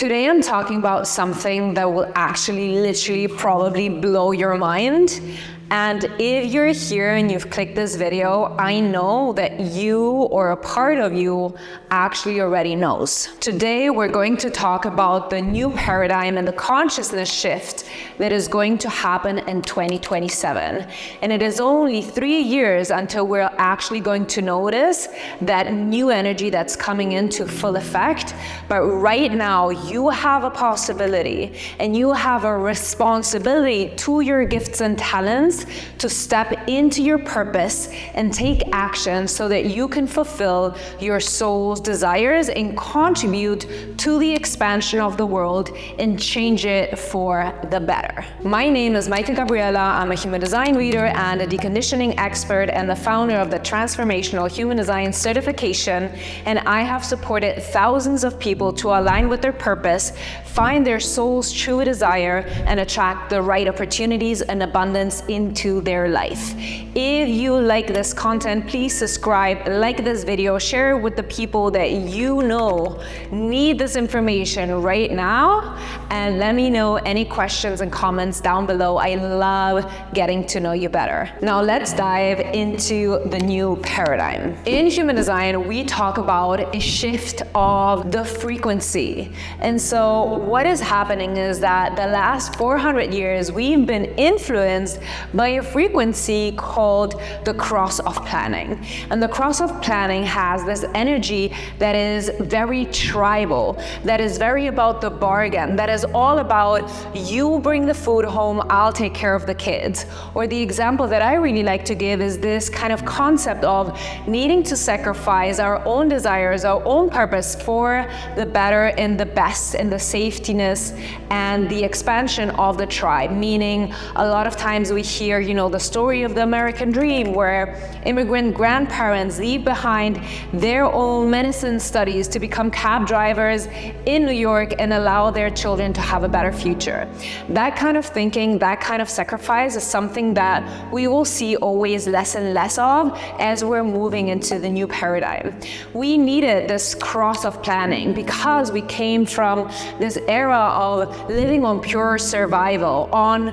Today I'm talking about something that will actually literally probably blow your mind. And if you're here and you've clicked this video, I know that you or a part of you actually already knows. Today, we're going to talk about the new paradigm and the consciousness shift that is going to happen in 2027. And it is only 3 years until we're actually going to notice that new energy that's coming into full effect. But right now, you have a possibility and you have a responsibility to your gifts and talents to step into your purpose and take action so that you can fulfill your soul's desires and contribute to the expansion of the world and change it for the better. My name is Maike Gabriela. I'm a human design reader and a deconditioning expert and the founder of the Transformational Human Design Certification. And I have supported thousands of people to align with their purpose, find their soul's true desire, and attract the right opportunities and abundance into their life. If you like this content, please subscribe, like this video, share it with the people that you know need this information right now, and let me know any questions and comments down below. I love getting to know you better. Now let's dive into the new paradigm. In human design, we talk about a shift of the frequency. And so what is happening is that the last 400 years, we've been influenced by a frequency called the cross of planning. And the cross of planning has this energy that is very tribal, that is very about the bargain, that is all about you bring the food home, I'll take care of the kids. Or the example that I really like to give is this kind of concept of needing to sacrifice our own desires, our own purpose for the better and the best and the safetiness and the expansion of the tribe. Meaning a lot of times we hear, the story of the American dream where immigrant grandparents leave behind their own medicine studies to become cab drivers in New York and allow their children to have a better future. That kind of thinking, that kind of sacrifice is something that we will see always less and less of as we're moving into the new paradigm. We needed this cross of planning because we came from this era of living on pure survival, on,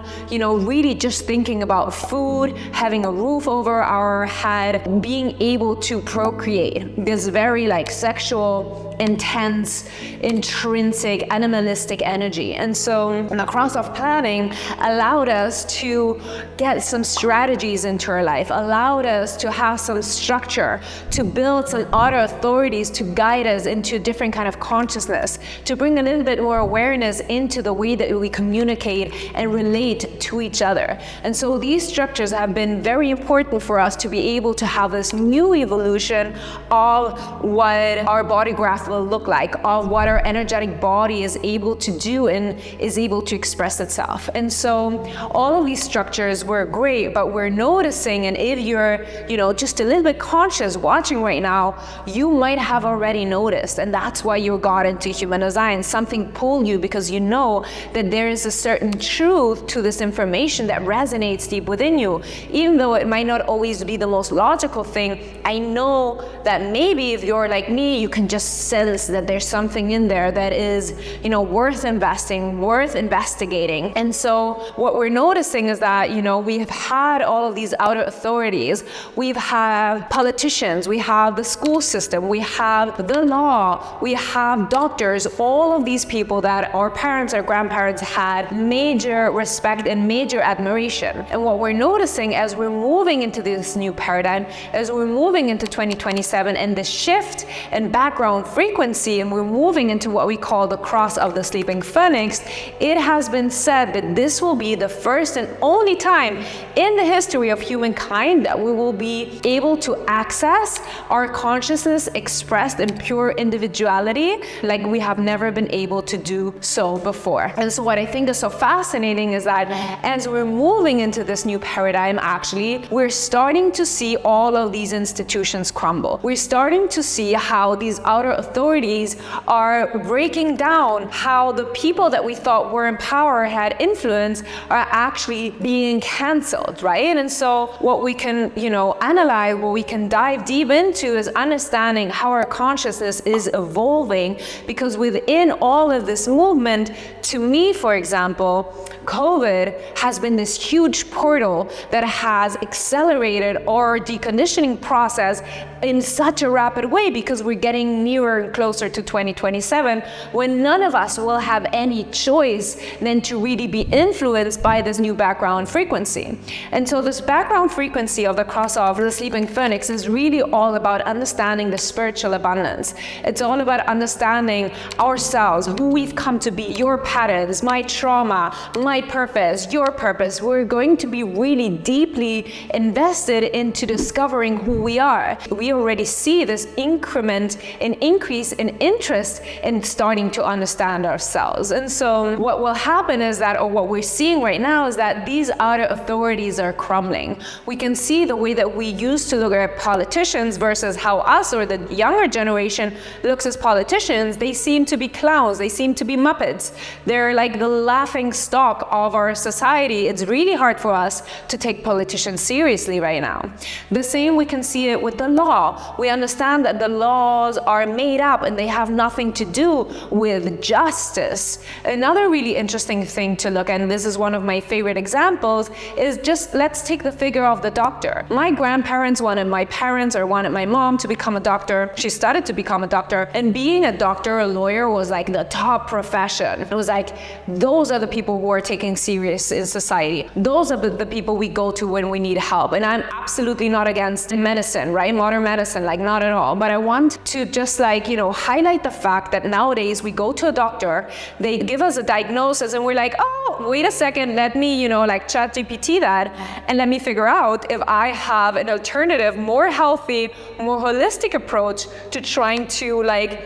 really just thinking about food, having a roof over our head, being able to procreate, this very sexual, intense, intrinsic, animalistic energy. And so the cross of planning allowed us to get some strategies into our life, allowed us to have some structure, to build some other authorities to guide us into a different kind of consciousness, to bring a little bit more awareness into the way that we communicate and relate to each other. And so these structures have been very important for us to be able to have this new evolution of what our body graph will look like, of what our energetic body is able to do and is able to express itself. And so all of these structures were great, but we're noticing, and if you're, just a little bit conscious watching right now, you might have already noticed, and that's why you got into human design. Something pulled you because you know that there is a certain truth to this information that resonates deep within you. Even though it might not always be the most logical thing, I know that maybe if you're like me, you can just sense that there's something in there that is, worth investing, worth investigating. And so what we're noticing is that, we have had all of these outer authorities. We've had politicians, we have the school system, we have the law, we have doctors, all of these people that our parents, our grandparents had major respect and major admiration. And what we're noticing as we're moving into this new paradigm, as we're moving into 2027 and the shift in background frequency, and we're moving into what we call the cross of the sleeping phoenix, it has been said that this will be the first and only time in the history of humankind that we will be able to access our consciousness expressed in pure individuality like we have never been able to do so before. And so what I think is so fascinating is that as we're moving into this new paradigm, actually, we're starting to see all of these institutions crumble. We're starting to see how these outer authorities authorities are breaking down how the people that we thought were in power, had influence, are actually being canceled, right? And so what we can, analyze, what we can dive deep into is understanding how our consciousness is evolving, because within all of this movement, to me, for example, COVID has been this huge portal that has accelerated our deconditioning process in such a rapid way, because we're getting nearer and closer to 2027, when none of us will have any choice than to really be influenced by this new background frequency. And so this background frequency of the crossover, the sleeping phoenix, is really all about understanding the spiritual abundance. It's all about understanding ourselves, who we've come to be, your patterns, my trauma, my purpose, your purpose. We're going to be really deeply invested into discovering who we are. We already see this increment and increase in interest in starting to understand ourselves. And so what will happen is that, or what we're seeing right now, is that these outer authorities are crumbling. We can see the way that we used to look at politicians versus how us, or the younger generation, looks as politicians. They seem to be clowns. They seem to be Muppets. They're like the laughing stock of our society. It's really hard for us to take politicians seriously right now. The same, we can see it with the law. We understand that the laws are made up and they have nothing to do with justice. Another really interesting thing to look at, and this is one of my favorite examples, is just let's take the figure of the doctor. My grandparents wanted my parents, or wanted my mom, to become a doctor. She started to become a doctor, and being a doctor, a lawyer, was like the top profession. It was like, those are the people who are taken serious in society. Those are the people we go to when we need help. And I'm absolutely not against medicine, right? Modern medicine, like, not at all. But I want to just highlight the fact that nowadays we go to a doctor, they give us a diagnosis, and we're like, oh, wait a second, let me, chat GPT that, and let me figure out if I have an alternative, more healthy, more holistic approach to trying to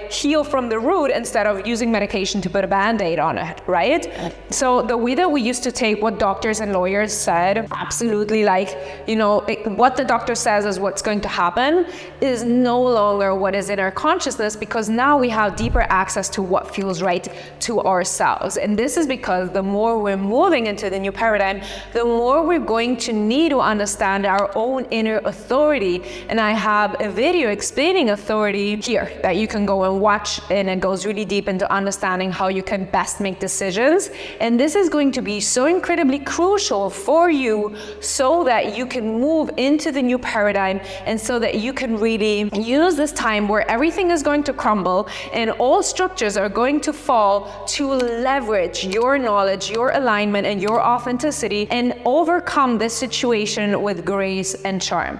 heal from the root, instead of using medication to put a band-aid on it, right? So the way that we used to take what doctors and lawyers said, absolutely, what the doctor says is what's going to happen, is no longer what is in our consciousness, because now we have deeper access to what feels right to ourselves. And this is because the more we're moving into the new paradigm, the more we're going to need to understand our own inner authority. And I have a video explaining authority here that you can go and watch, and it goes really deep into understanding how you can best make decisions. And this is going to be so incredibly crucial for you, so that you can move into the new paradigm, and so that you can really use this time where everything is going to crumble and all structures are going to fall, to leverage your knowledge, your alignment, and your authenticity, and overcome this situation with grace and charm.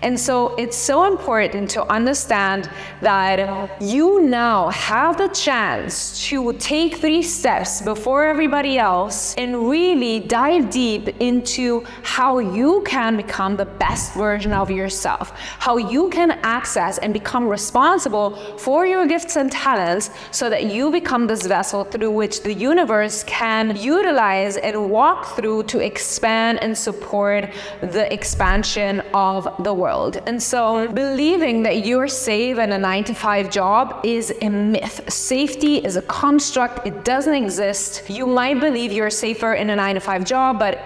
And so it's so important to understand that you now have the chance to take 3 steps before everybody else and really dive deep into how you can become the best version of yourself, how you can access and become responsible for your gifts and talents, so that you become this vessel through which the universe can utilize and walk through to expand and support the expansion of the world. And so believing that you're safe in a 9-to-5 job is a myth. Safety is a construct. It doesn't exist. You might believe you're safer in a 9-to-5 job, but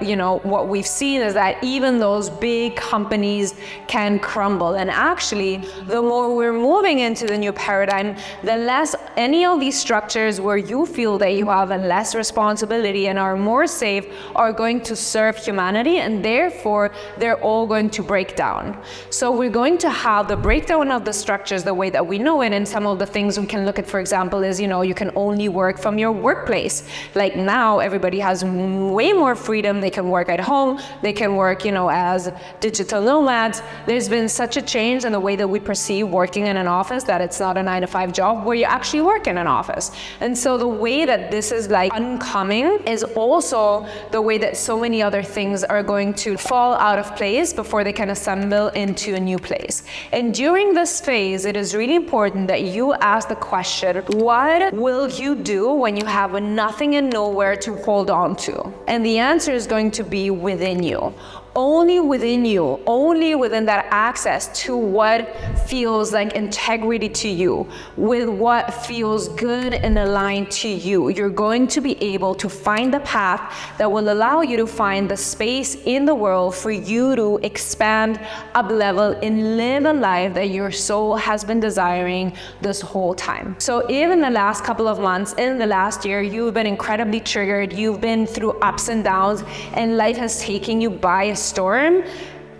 what we've seen is that even those big companies can crumble. And actually, the more we're moving into the new paradigm, the less any of these structures where you feel that you have a less responsibility and are more safe are going to serve humanity, and therefore they're all going to break down. So we're going to have the breakdown of the structures the way that we know it. And some of the things we can look at, for example, is you can only work from your workplace. Like now everybody has way more freedom. They can work at home, they can work as digital nomads. There's been such a change in the way that we perceive working in an office, that it's not a 9-to-5 job where you actually work in an office. And so the way that this is uncoming is also the way that so many other things are going to fall out of place before they can assemble into a new place. And during this phase, it is really important that you ask the question, what will you do when you have nothing and nowhere to hold on to? And the answer is going to be within you. only within you, only within that access to what feels like integrity to you, with what feels good and aligned to you, you're going to be able to find the path that will allow you to find the space in the world for you to expand, up level, and live a life that your soul has been desiring this whole time. So if in the last couple of months, in the last year, you've been incredibly triggered, you've been through ups and downs, and life has taken you by a storm,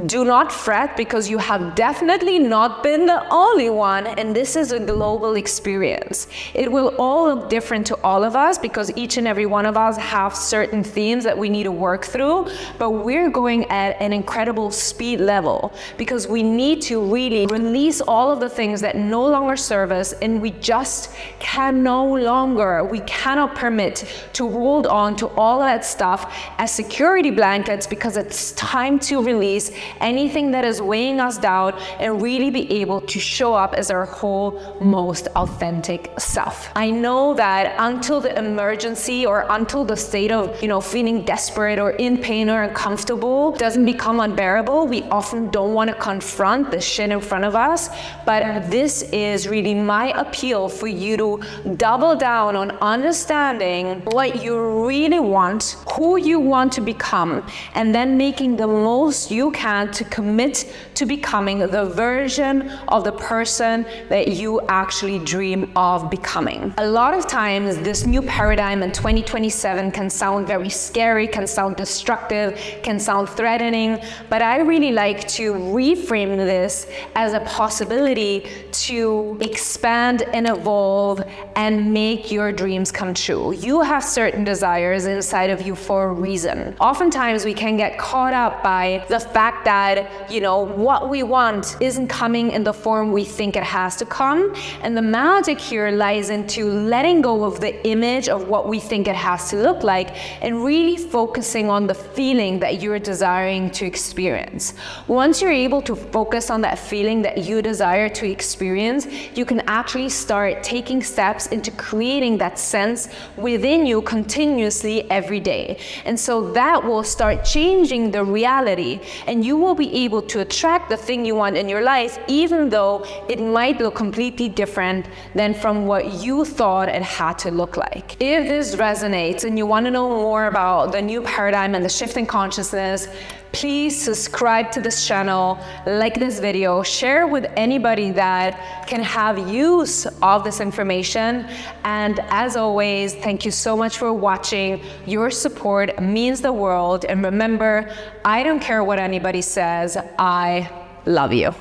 do not fret, because you have definitely not been the only one, and this is a global experience. It will all look different to all of us because each and every one of us have certain themes that we need to work through, but we're going at an incredible speed level because we need to really release all of the things that no longer serve us, and we just we cannot permit to hold on to all of that stuff as security blankets, because it's time to release anything that is weighing us down and really be able to show up as our whole, most authentic self. I know that until the emergency or until the state of, feeling desperate or in pain or uncomfortable doesn't become unbearable, we often don't want to confront the shit in front of us. But this is really my appeal for you to double down on understanding what you really want, who you want to become, and then making the most you can to commit to becoming the version of the person that you actually dream of becoming. A lot of times this new paradigm in 2027 can sound very scary, can sound destructive, can sound threatening, but I really like to reframe this as a possibility to expand and evolve and make your dreams come true. You have certain desires inside of you for a reason. Oftentimes we can get caught up by the fact that, what we want isn't coming in the form we think it has to come. And the magic here lies into letting go of the image of what we think it has to look like and really focusing on the feeling that you're desiring to experience. Once you're able to focus on that feeling that you desire to experience, you can actually start taking steps into creating that sense within you continuously every day. And so that will start changing the reality, and you will be able to attract the thing you want in your life, even though it might look completely different than from what you thought it had to look like. If this resonates and you want to know more about the new paradigm and the shift in consciousness, please subscribe to this channel, like this video, share with anybody that can have use of this information. And as always, thank you so much for watching. Your support means the world. And remember, I don't care what anybody says, I love you.